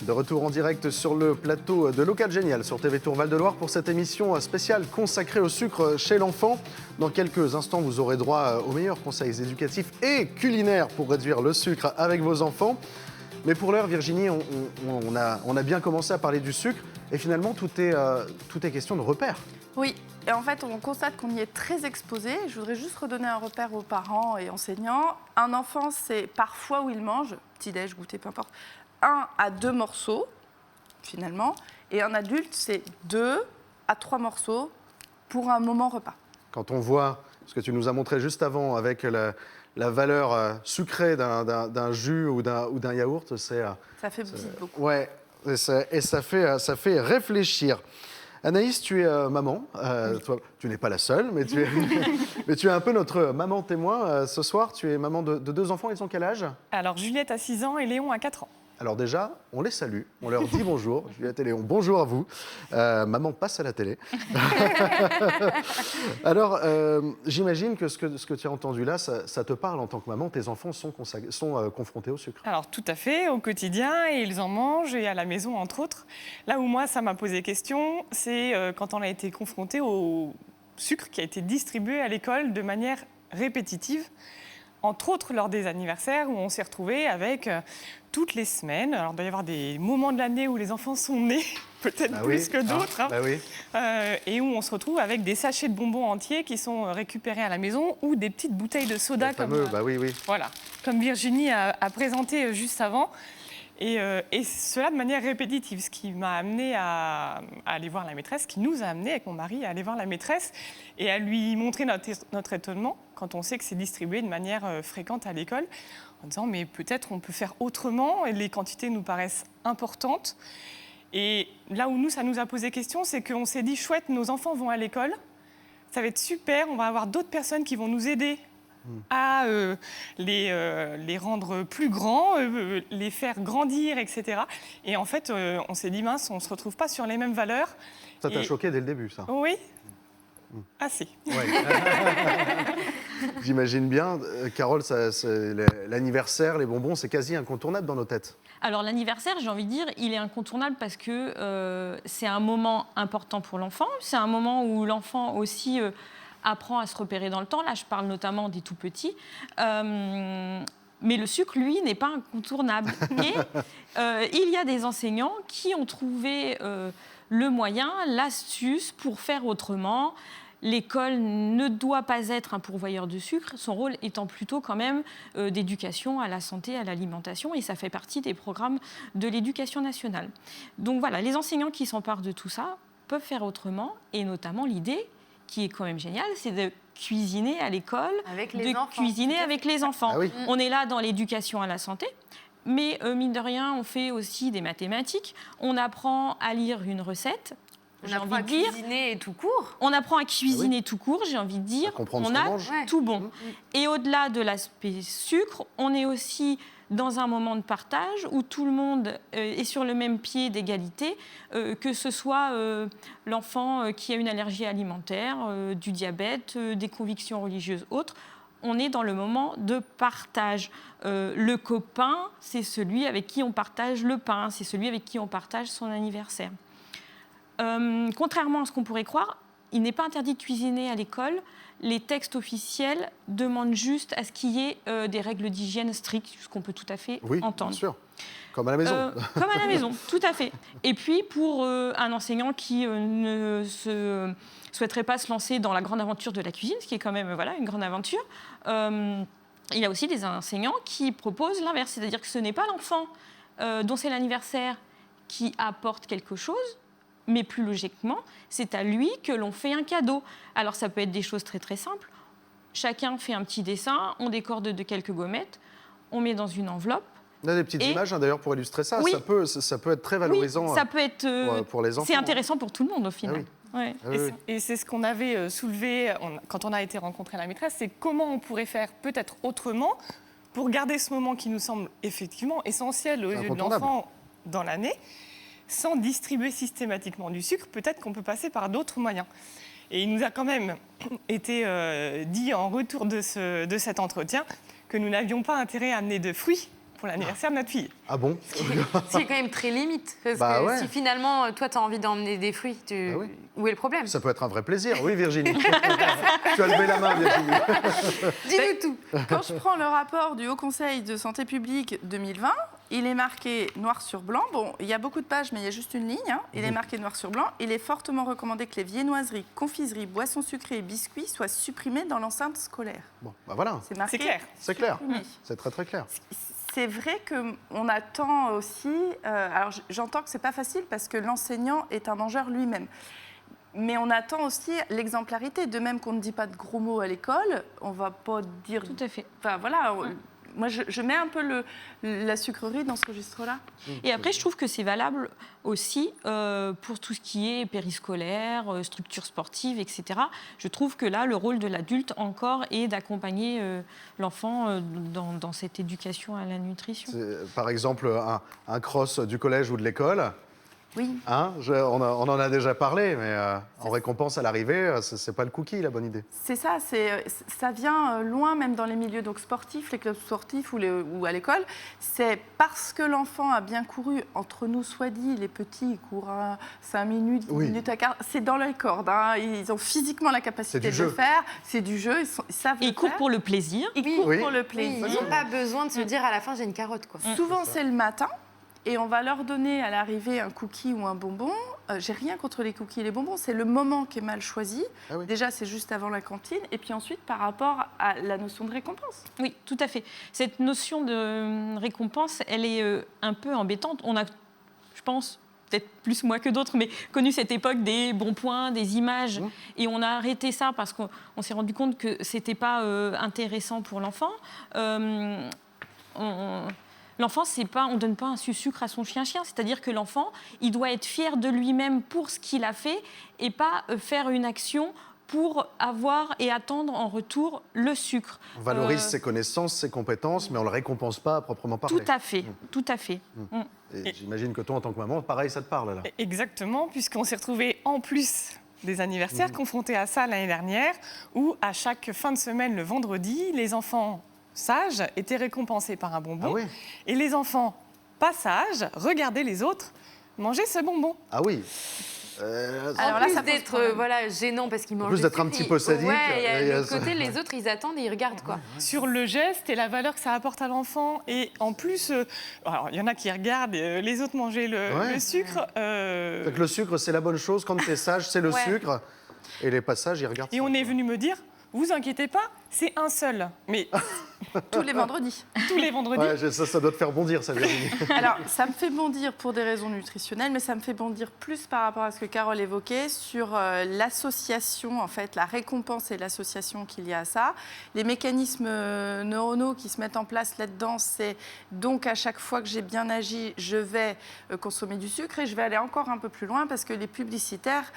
De retour en direct sur le plateau de Local Génial sur TV Tour Val-de-Loire pour cette émission spéciale consacrée au sucre chez l'enfant. Dans quelques instants, vous aurez droit aux meilleurs conseils éducatifs et culinaires pour réduire le sucre avec vos enfants. Mais pour l'heure, Virginie, on a bien commencé à parler du sucre et finalement, tout est question de repères. Oui, et en fait, on constate qu'on y est très exposé. Je voudrais juste redonner un repère aux parents et enseignants. Un enfant, c'est parfois où il mange, petit-déj, goûter, peu importe, 1 à 2 morceaux, finalement. Et un adulte, c'est 2 à 3 morceaux pour un moment repas. Quand on voit ce que tu nous as montré juste avant avec la valeur sucrée d'un jus ou d'un yaourt, ça fait beaucoup. Ouais, et ça fait réfléchir. Anaïs, tu es maman. Toi, tu n'es pas la seule, mais tu es un peu notre maman témoin. Ce soir, tu es maman de 2 enfants. Ils ont quel âge ? Alors, Juliette a 6 ans et Léon a 4 ans. Alors déjà, on les salue, on leur dit bonjour. Juliette et Léon, bonjour à vous. Maman passe à la télé. Alors, j'imagine que ce que tu as entendu là, ça te parle en tant que maman. Tes enfants sont confrontés au sucre. Alors, tout à fait, au quotidien, et ils en mangent, et à la maison, entre autres. Là où moi, ça m'a posé question, c'est quand on a été confronté au sucre qui a été distribué à l'école de manière répétitive. Entre autres lors des anniversaires où on s'est retrouvés avec toutes les semaines. Alors, il doit y avoir des moments de l'année où les enfants sont nés, peut-être plus que d'autres. Et où on se retrouve avec des sachets de bonbons entiers qui sont récupérés à la maison ou des petites bouteilles de soda comme Virginie a présenté juste avant. Et cela de manière répétitive, ce qui m'a amené à aller voir la maîtresse, qui nous a amené avec mon mari à aller voir la maîtresse et à lui montrer notre étonnement quand on sait que c'est distribué de manière fréquente à l'école, en disant mais peut-être on peut faire autrement, et les quantités nous paraissent importantes. Et là où ça nous a posé question, c'est qu'on s'est dit chouette, nos enfants vont à l'école, ça va être super, on va avoir d'autres personnes qui vont nous aider à les rendre plus grands, les faire grandir, etc. Et en fait, on s'est dit, mince, on ne se retrouve pas sur les mêmes valeurs. Ça t'a choqué dès le début, ça ? Oui, assez. Ouais. J'imagine bien. Carole, l'anniversaire, les bonbons, c'est quasi incontournable dans nos têtes. Alors l'anniversaire, j'ai envie de dire, il est incontournable parce que c'est un moment important pour l'enfant. C'est un moment où l'enfant aussi... apprend à se repérer dans le temps. Là, je parle notamment des tout-petits. Mais le sucre, lui, n'est pas incontournable. Et il y a des enseignants qui ont trouvé le moyen, l'astuce pour faire autrement. L'école ne doit pas être un pourvoyeur de sucre, son rôle étant plutôt quand même d'éducation à la santé, à l'alimentation, et ça fait partie des programmes de l'éducation nationale. Donc voilà, les enseignants qui s'emparent de tout ça peuvent faire autrement, et notamment l'idée qui est quand même génial, c'est de cuisiner à l'école, cuisiner avec les enfants. Ah oui. On est là dans l'éducation à la santé, mais mine de rien, on fait aussi des mathématiques, on apprend à lire une recette. On apprend à cuisiner tout court. On apprend à cuisiner tout court, j'ai envie de dire. On a tout bon. Et au-delà de l'aspect sucre, on est aussi dans un moment de partage où tout le monde est sur le même pied d'égalité, que ce soit l'enfant qui a une allergie alimentaire, du diabète, des convictions religieuses autres. On est dans le moment de partage. Le copain, c'est celui avec qui on partage le pain, c'est celui avec qui on partage son anniversaire. Contrairement à ce qu'on pourrait croire, il n'est pas interdit de cuisiner à l'école. Les textes officiels demandent juste à ce qu'il y ait des règles d'hygiène strictes, ce qu'on peut tout à fait entendre. Bien sûr. Comme à la maison. Comme à la maison, tout à fait. Et puis, pour un enseignant qui ne souhaiterait pas se lancer dans la grande aventure de la cuisine, ce qui est quand même une grande aventure, il y a aussi des enseignants qui proposent l'inverse. C'est-à-dire que ce n'est pas l'enfant dont c'est l'anniversaire qui apporte quelque chose, mais plus logiquement, c'est à lui que l'on fait un cadeau. Alors ça peut être des choses très très simples. Chacun fait un petit dessin, on décore de quelques gommettes, on met dans une enveloppe. On a des petites images d'ailleurs pour illustrer ça. Oui. Ça peut être très valorisant ça peut être, pour les enfants. C'est intéressant pour tout le monde au final. Ah oui. Ouais. Et c'est ce qu'on avait soulevé quand on a été rencontrer la maîtresse, c'est comment on pourrait faire peut-être autrement pour garder ce moment qui nous semble effectivement essentiel aux yeux de l'enfant dans l'année, sans distribuer systématiquement du sucre. Peut-être qu'on peut passer par d'autres moyens. Et il nous a quand même été dit en retour de cet entretien que nous n'avions pas intérêt à amener de fruits pour l'anniversaire de notre fille. Ah bon? C'est quand même très limite. Parce que si finalement, toi, tu as envie d'emmener des fruits, où est le problème? Ça peut être un vrai plaisir. Oui, Virginie. Tu as levé la main, Virginie. Dis-nous tout. Quand je prends le rapport du Haut Conseil de santé publique 2020, il est marqué noir sur blanc. Bon, il y a beaucoup de pages, mais il y a juste une ligne. Il est marqué noir sur blanc. Il est fortement recommandé que les viennoiseries, confiseries, boissons sucrées et biscuits soient supprimés dans l'enceinte scolaire. Bon, bah voilà. C'est marqué. C'est clair. C'est clair. Oui. C'est très, très clair. C'est vrai qu'on attend aussi... alors, j'entends que ce n'est pas facile parce que l'enseignant est un mangeur lui-même. Mais on attend aussi l'exemplarité. De même qu'on ne dit pas de gros mots à l'école, on ne va pas dire... Tout à fait. Enfin, voilà... Moi, je mets un peu la sucrerie dans ce registre-là. Et après, je trouve que c'est valable aussi pour tout ce qui est périscolaire, structures sportives, etc. Je trouve que là, le rôle de l'adulte encore est d'accompagner l'enfant dans cette éducation à la nutrition. Par exemple, un cross du collège ou de l'école. Oui. Hein, on en a déjà parlé, mais en récompense à l'arrivée, c'est pas le cookie, la bonne idée. C'est ça, ça vient loin, même dans les milieux donc, sportifs, les clubs sportifs ou à l'école. C'est parce que l'enfant a bien couru, entre nous soit dit, les petits ils courent 5 minutes, 10 minutes à quart. C'est dans les cordes, hein. Ils ont physiquement la capacité de le faire. C'est du jeu, ils savent le faire. Ils courent pour le plaisir. Ils courent pour le plaisir. Ils n'ont pas besoin de se dire à la fin j'ai une carotte. Quoi. Souvent c'est le matin. Et on va leur donner à l'arrivée un cookie ou un bonbon. J'ai rien contre les cookies et les bonbons, c'est le moment qui est mal choisi. Ah oui. Déjà, c'est juste avant la cantine. Et puis ensuite, par rapport à la notion de récompense. Oui, tout à fait. Cette notion de récompense, elle est un peu embêtante. On a, je pense, peut-être plus moi que d'autres, mais connu cette époque des bons points, des images. Et on a arrêté ça parce qu'on s'est rendu compte que ce n'était pas intéressant pour l'enfant. L'enfant, on ne donne pas un sucre à son chien-chien. C'est-à-dire que l'enfant, il doit être fier de lui-même pour ce qu'il a fait et pas faire une action pour avoir et attendre en retour le sucre. On valorise ses connaissances, ses compétences, mais on ne le récompense pas à proprement parler. Tout à fait, tout à fait. Et j'imagine que toi, en tant que maman, pareil, ça te parle, là. Exactement, puisqu'on s'est retrouvés en plus des anniversaires confrontés à ça l'année dernière, où à chaque fin de semaine, le vendredi, les enfants sages étaient récompensés par un bonbon. Ah oui. Et les enfants pas sages regardaient les autres manger ce bonbon. Ah oui. Alors là, ça peut être gênant parce qu'ils mangent. En plus d'être un petit peu sadique. Ouais, et de l'autre côté, les autres, ils attendent et ils regardent, quoi. Sur le geste et la valeur que ça apporte à l'enfant. Et en plus, alors il y en a qui regardent les autres manger le sucre. Donc le sucre, c'est la bonne chose. Quand tu es sage, c'est le sucre. Et les passages, ils regardent. Et ça, on est venu me dire, vous inquiétez pas, c'est un seul. Mais tous les vendredis. Tous les vendredis. Ouais, ça doit te faire bondir, ça, Virginie. Alors, ça me fait bondir pour des raisons nutritionnelles, mais ça me fait bondir plus par rapport à ce que Carole évoquait sur l'association, en fait, la récompense et l'association qu'il y a à ça. Les mécanismes neuronaux qui se mettent en place là-dedans, c'est donc à chaque fois que j'ai bien agi, je vais consommer du sucre et je vais aller encore un peu plus loin parce que les publicitaires...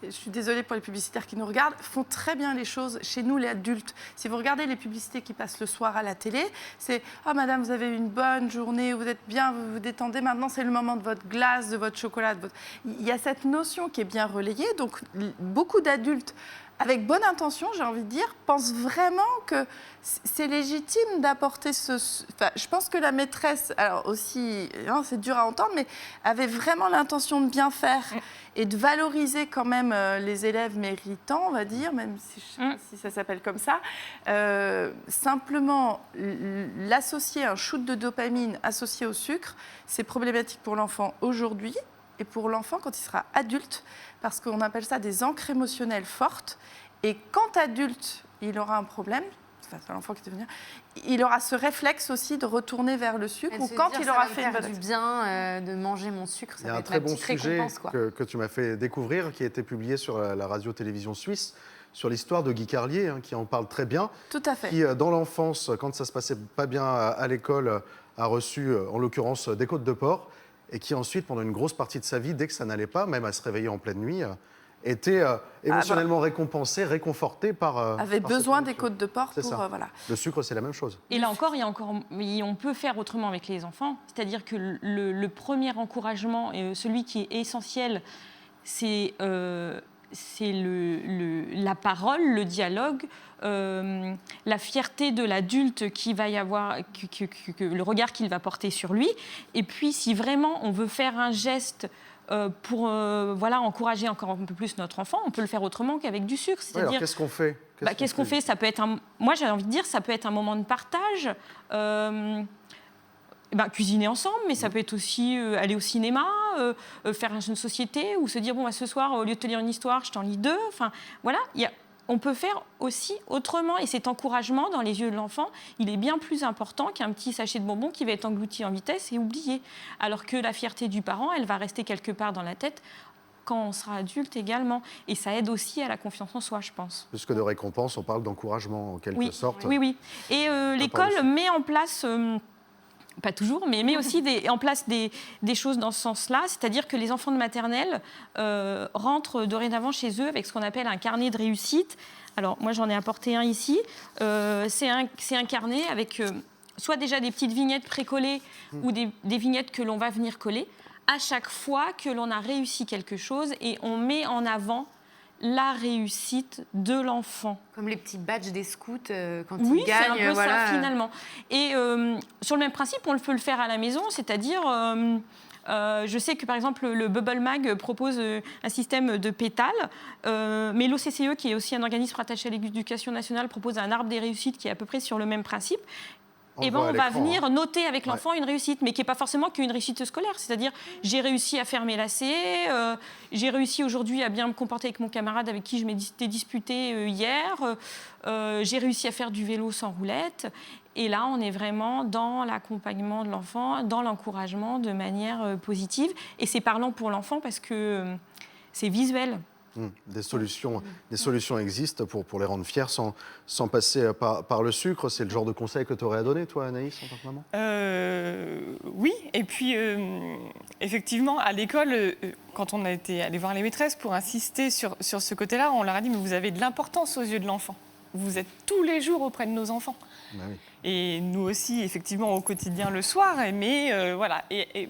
Je suis désolée pour les publicitaires qui nous regardent, font très bien les choses chez nous, les adultes. Si vous regardez les publicités qui passent le soir à la télé, c'est « Ah, madame, vous avez eu une bonne journée, vous êtes bien, vous vous détendez, maintenant c'est le moment de votre glace, de votre chocolat. » Il y a cette notion qui est bien relayée, donc beaucoup d'adultes, avec bonne intention, j'ai envie de dire, pensent vraiment que c'est légitime d'apporter ce... Enfin, je pense que la maîtresse, alors aussi, c'est dur à entendre, mais avait vraiment l'intention de bien faire et de valoriser quand même les élèves méritants, on va dire, même si je sais pas si ça s'appelle comme ça. Simplement, l'associer un shoot de dopamine associé au sucre, c'est problématique pour l'enfant aujourd'hui et pour l'enfant quand il sera adulte, parce qu'on appelle ça des ancres émotionnelles fortes. Et quand adulte, il aura un problème, enfin, l'enfant qui devient, il aura ce réflexe aussi de retourner vers le sucre, ou quand il aura fait une bonne du bien de manger mon sucre, ça Il y a va un être très ma bon petite sujet récompense, quoi. que tu m'as fait découvrir, qui a été publié sur la radio-télévision suisse, sur l'histoire de Guy Carlier, qui en parle très bien. Tout à fait. Qui, dans l'enfance, quand ça se passait pas bien à l'école, a reçu, en l'occurrence, des côtes de porc, et qui ensuite, pendant une grosse partie de sa vie, dès que ça n'allait pas, même à se réveiller en pleine nuit, était émotionnellement récompensé, réconforté par... avait par besoin cette des émotion. côtes de porc C'est pour... ça. voilà. Le sucre, c'est la même chose. Et là encore, on peut faire autrement avec les enfants. C'est-à-dire que le premier encouragement, celui qui est essentiel, c'est la parole, le dialogue, la fierté de l'adulte qui va y avoir, le regard qu'il va porter sur lui. Et puis, si vraiment on veut faire un geste pour encourager encore un peu plus notre enfant, on peut le faire autrement qu'avec du sucre. C'est-à-dire, alors, qu'est-ce qu'on fait? Qu'est-ce qu'on fait? Ça peut être moi, j'ai envie de dire, ça peut être un moment de partage. Cuisiner ensemble, mais ça peut être aussi aller au cinéma, faire un jeu de société, ou se dire, ce soir, au lieu de te lire une histoire, je t'en lis 2. Enfin, voilà, on peut faire aussi autrement. Et cet encouragement dans les yeux de l'enfant, il est bien plus important qu'un petit sachet de bonbons qui va être englouti en vitesse et oublié. Alors que la fierté du parent, elle va rester quelque part dans la tête quand on sera adulte également. Et ça aide aussi à la confiance en soi, je pense. Plus que de récompense, on parle d'encouragement, en quelque sorte. Oui. Et l'école met en place... pas toujours, mais met aussi en place des choses dans ce sens-là. C'est-à-dire que les enfants de maternelle rentrent dorénavant chez eux avec ce qu'on appelle un carnet de réussite. Alors, moi, j'en ai apporté un ici. C'est un carnet avec soit déjà des petites vignettes précollées ou des vignettes que l'on va venir coller à chaque fois que l'on a réussi quelque chose, et on met en avant la réussite de l'enfant. Comme les petits badges des scouts quand ils gagnent. Oui, c'est un peu ça, finalement. Et sur le même principe, on peut le faire à la maison, c'est-à-dire... je sais que, par exemple, le Bubble Mag propose un système de pétales, mais l'OCCE, qui est aussi un organisme rattaché à l'éducation nationale, propose un arbre des réussites qui est à peu près sur le même principe. On va venir noter avec l'enfant une réussite, mais qui n'est pas forcément qu'une réussite scolaire. C'est-à-dire, j'ai réussi à faire mes lacets, j'ai réussi aujourd'hui à bien me comporter avec mon camarade avec qui je m'étais disputée hier, j'ai réussi à faire du vélo sans roulette. Et là, on est vraiment dans l'accompagnement de l'enfant, dans l'encouragement de manière positive. Et c'est parlant pour l'enfant parce que c'est visuel. Des solutions existent pour les rendre fiers sans passer par le sucre. C'est le genre de conseil que tu aurais à donner, toi, Anaïs, en tant que maman? Oui, et puis effectivement, à l'école, quand on a été allé voir les maîtresses pour insister sur ce côté-là, on leur a dit, mais vous avez de l'importance aux yeux de l'enfant. Vous êtes tous les jours auprès de nos enfants. Ben oui. Et nous aussi, effectivement, au quotidien, le soir. Mais voilà. Et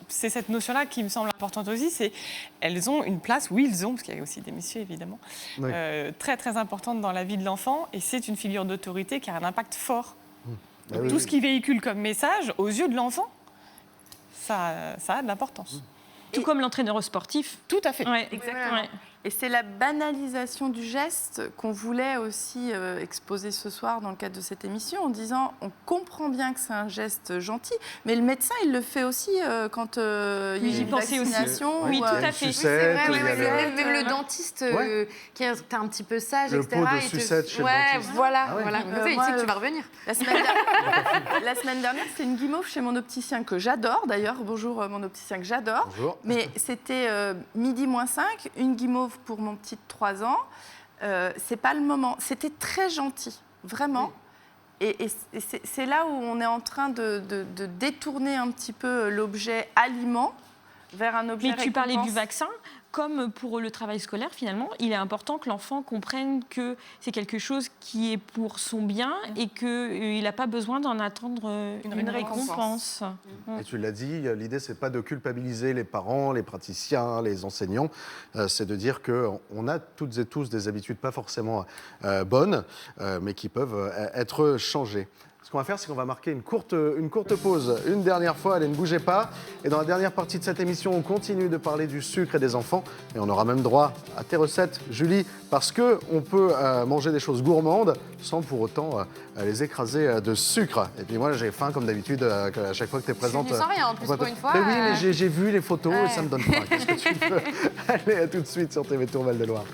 c'est cette notion-là qui me semble importante aussi. C'est elles ont une place, oui, ils ont, parce qu'il y a aussi des messieurs, évidemment, oui. Très, très importante dans la vie de l'enfant. Et c'est une figure d'autorité qui a un impact fort. Donc, tout ce qui véhicule comme message, aux yeux de l'enfant, ça a de l'importance. Tout comme l'entraîneur sportif. Tout à fait. Ouais, exactement. Ouais. Et c'est la banalisation du geste qu'on voulait aussi exposer ce soir dans le cadre de cette émission, en disant on comprend bien que c'est un geste gentil, mais le médecin, il le fait aussi quand il y a une vaccination. Oui, tout à fait. C'est vrai, même le dentiste qui est un petit peu sage, le etc. pot de sucette chez le dentiste. Voilà. Il sait que tu vas revenir. La semaine dernière, c'était une guimauve chez mon opticien que j'adore, d'ailleurs. Bonjour, mon opticien que j'adore. Bonjour. Mais c'était midi moins 5, une guimauve pour mon petit de 3 ans. C'est pas le moment. C'était très gentil, vraiment. Oui. Et c'est là où on est en train de détourner un petit peu l'objet aliment vers un objet récompense. Mais tu parlais du vaccin. Comme pour le travail scolaire, finalement, il est important que l'enfant comprenne que c'est quelque chose qui est pour son bien et qu'il n'a pas besoin d'en attendre une récompense. Et tu l'as dit, l'idée, c'est pas de culpabiliser les parents, les praticiens, les enseignants. C'est de dire qu'on a toutes et tous des habitudes pas forcément bonnes, mais qui peuvent être changées. Ce qu'on va faire, c'est qu'on va marquer une courte pause. Une dernière fois, allez, ne bougez pas. Et dans la dernière partie de cette émission, on continue de parler du sucre et des enfants. Et on aura même droit à tes recettes, Julie, parce qu'on peut manger des choses gourmandes sans pour autant les écraser de sucre. Et puis moi, j'ai faim, comme d'habitude, à chaque fois que tu es présente. Tu ne sens rien, en plus, pour une fois. Mais oui, mais j'ai vu les photos et ça me donne faim. Qu'est-ce que tu veux? Allez, à tout de suite sur TV Tour Val de Loire.